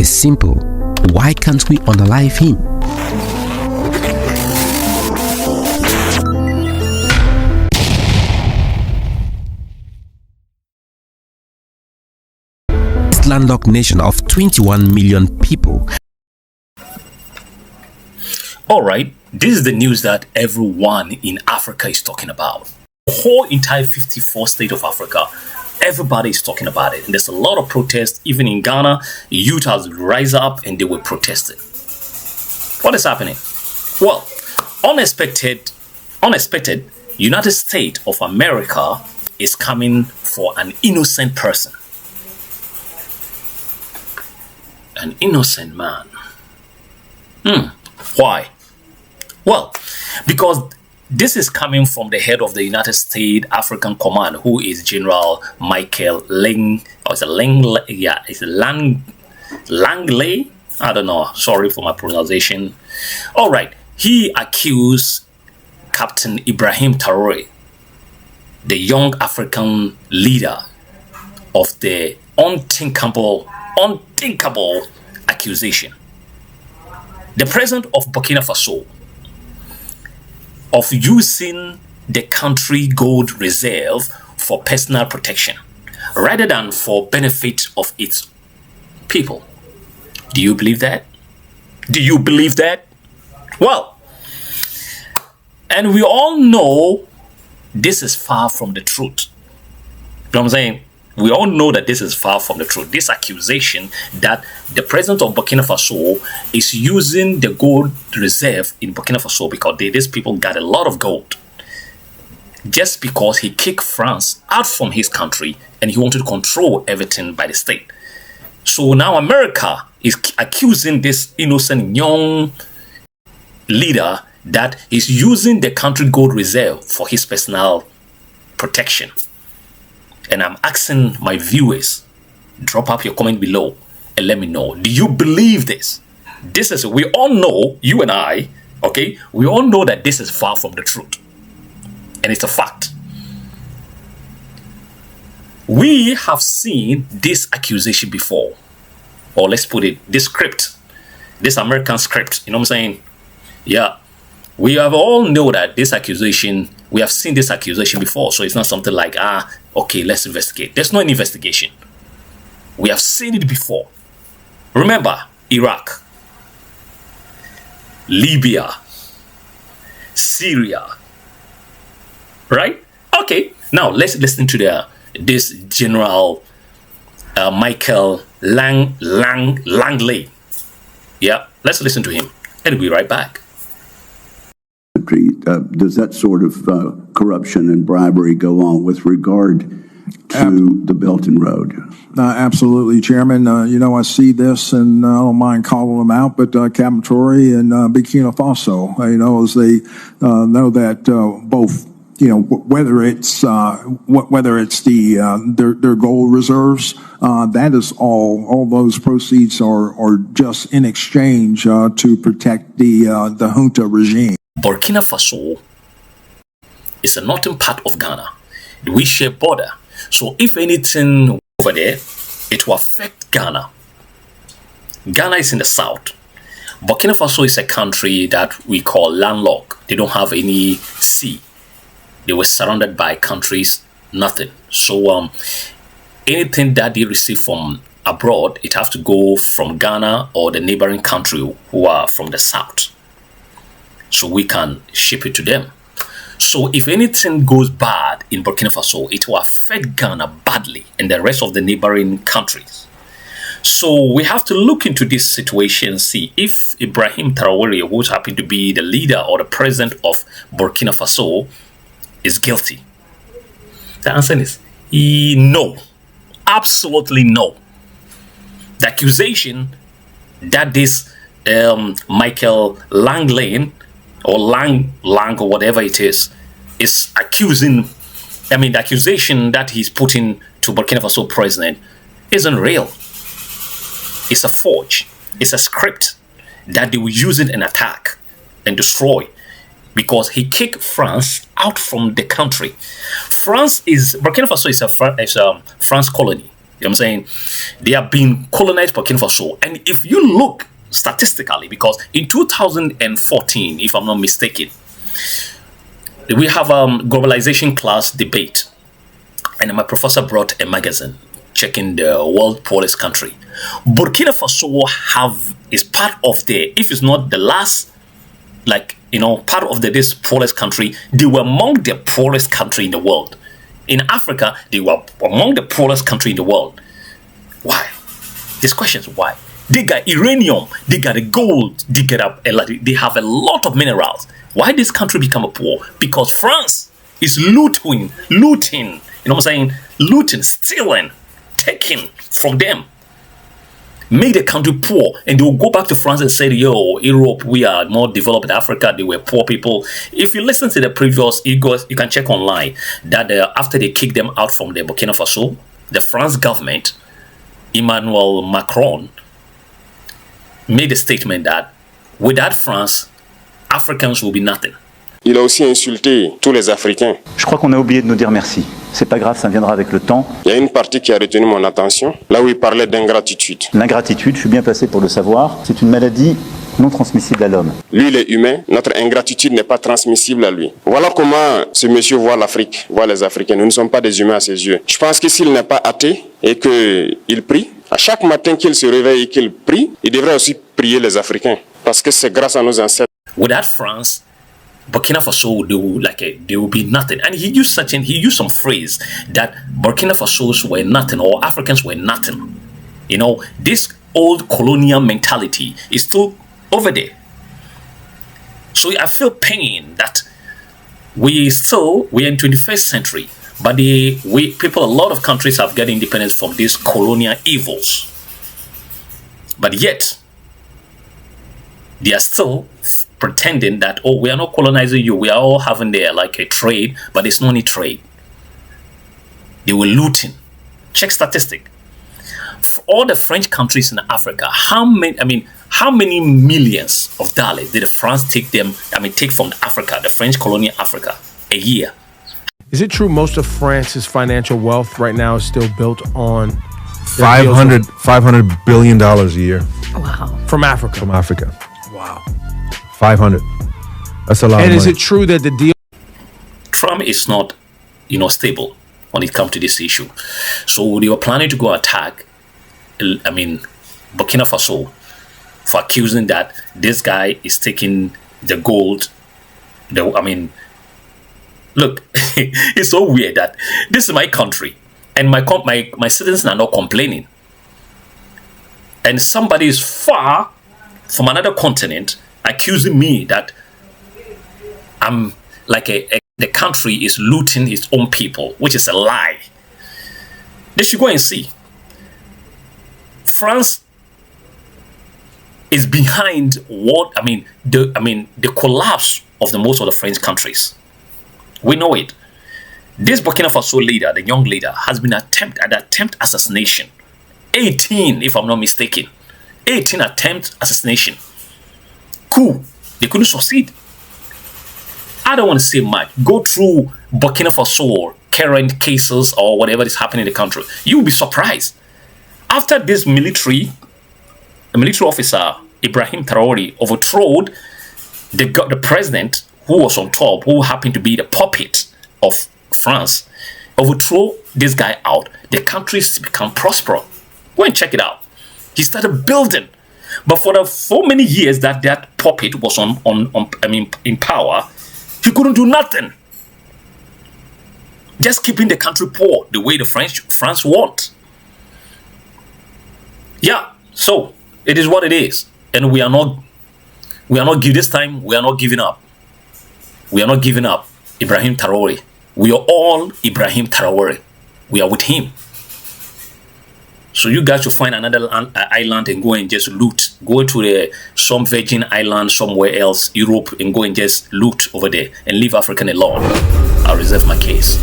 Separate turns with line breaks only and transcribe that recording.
is simple. Why can't we unalive him? This landlocked nation of 21 million people.
Alright, this is the news that everyone in Africa is talking about. The whole entire 54 state of Africa, everybody is talking about it. And there's a lot of protests. Even in Ghana, youth has rise up and they were protesting. What is happening? Well, unexpected, United States of America is coming for an innocent person. An innocent man. Why? Well, because this is coming from the head of the United States African Command, who is General Michael Langley. I don't know. Sorry for my pronunciation. All right. He accused Captain Ibrahim Traore, the young African leader, of the unthinkable accusation. The president of Burkina Faso, of using the country gold reserve for personal protection rather than for benefit of its people. Do you believe that? Do you believe that? Well, and we all know this is far from the truth. You know what I'm saying? We all know that this is far from the truth. This accusation that the president of Burkina Faso is using the gold reserve in Burkina Faso because these people got a lot of gold. Just because he kicked France out from his country and he wanted to control everything by the state. So now America is accusing this innocent young leader that he's using the country gold reserve for his personal protection. And I'm asking my viewers, drop up your comment below and let me know. Do you believe this? This is, we all know, you and I, okay, we all know that this is far from the truth. And it's a fact. We have seen this accusation before. Or let's put it, this script, this American script, you know what I'm saying? Yeah. We have all know that this accusation, we have seen this accusation before. So it's not something like, okay, let's investigate. There's no investigation. We have seen it before. Remember, Iraq, Libya, Syria, right? Okay, now let's listen to this General Michael Langley. Yeah, let's listen to him and we'll be right back.
Does that sort of corruption and bribery go on with regard to the Belt and Road?
Absolutely, Chairman. I see this, and I don't mind calling them out, but Captain Traore and Burkina Faso, as they know that both, whether it's their gold reserves, that is all those proceeds are just in exchange to protect the junta regime.
Burkina Faso is a northern part of Ghana. We share border. So if anything over there, it will affect Ghana. Ghana is in the south. Burkina Faso is a country that we call landlocked. They don't have any sea. They were surrounded by countries, nothing. So anything that they receive from abroad, it have to go from Ghana or the neighboring country who are from the south. So we can ship it to them. So if anything goes bad in Burkina Faso, it will affect Ghana badly and the rest of the neighboring countries. So we have to look into this situation and see if Ibrahim Traore, who happened to be the leader or the president of Burkina Faso, is guilty. The answer is no. Absolutely no. The accusation that this Michael Langley or Lang or whatever it is accusing, the accusation that he's putting to Burkina Faso president isn't real. It's a forge. It's a script that they will use it and attack and destroy because he kicked France out from the country. Burkina Faso is a France colony. You know what I'm saying? They have been colonized Burkina Faso. And if you look statistically, because in 2014, if I'm not mistaken, we have a globalization class debate. And my professor brought a magazine checking the world poorest country. Burkina Faso is part of if it's not the last, part of this poorest country. They were among the poorest country in the world. In Africa, they were among the poorest country in the world. Why? This question is why. They got uranium, they got the gold, they have a lot of minerals. Why this country become a poor? Because France is looting, you know what I'm saying? Looting, stealing, taking from them. Made the country poor, and they will go back to France and say, yo, Europe, we are more developed in Africa, they were poor people. If you listen to the previous, you can check online that after they kicked them out from the Burkina Faso, the France government, Emmanuel Macron, made a statement that without France, Africans will be nothing.
Il a aussi insulté tous les Africains.
Je crois qu'on a oublié de nous dire merci. C'est pas grave, ça viendra avec le temps.
Il y a une partie qui a retenu mon attention, là où il parlait d'ingratitude.
L'ingratitude, je suis bien placé pour le savoir, c'est une maladie non transmissible à l'homme.
Lui, il est humain, notre ingratitude n'est pas transmissible à lui. Voilà comment ce monsieur voit l'Afrique, voit les Africains. Nous ne sommes pas des humains à ses yeux. Je pense que s'il n'est pas athée et qu'il prie, à chaque matin qu'il se réveille et qu'il prie, il devrait aussi prier les Africains. Parce que c'est grâce à nos ancêtres.
Without France, Burkina Faso, they will be nothing. And he used some phrase that Burkina Fasos were nothing or Africans were nothing. You know, this old colonial mentality is still over there. So I feel pain that we're in 21st century, but a lot of countries have gotten independence from these colonial evils. But yet, they are still pretending that, oh, we are not colonizing you. We are all having there like a trade, but it's not any trade. They were looting. Check statistic. For all the French countries in Africa, how many millions of dollars did France take from Africa, the French colonial Africa, a year?
Is it true most of France's financial wealth right now is still built on
$500 billion a year?
Wow. From Africa?
From Africa.
Wow.
500. That's a lot.
And
of
is
money.
it true that the deal?
Trump is not, stable when it comes to this issue. So they were planning to go attack, Burkina Faso for accusing that this guy is taking the gold. Look, it's so weird that this is my country and my citizens are not complaining. And somebody is far from another continent accusing me that I'm the country is looting its own people, which is a lie. They should go and see. France is behind the collapse of most of the French countries. We know it. This Burkina Faso leader, the young leader, has been attempt assassination. 18, if I'm not mistaken. 18 attempt assassination. Coup. They couldn't succeed. I don't want to say much. Go through Burkina Faso current cases or whatever is happening in the country. You will be surprised. After this military officer, Ibrahim Traore, overthrew the president who was on top, who happened to be the puppet of France, overthrew this guy out, the country's become prosperous. Go and check it out. He started building. But for many years that puppet was in power, he couldn't do nothing. Just keeping the country poor the way France wants. Yeah, so it is what it is. And we are not this time, we are not giving up. We are not giving up Ibrahim Traore. We are all Ibrahim Traore. We are with him. So you guys should find another island and go and just loot. Go to some Virgin Island somewhere else, Europe, and go and just loot over there and leave African alone. I'll reserve my case.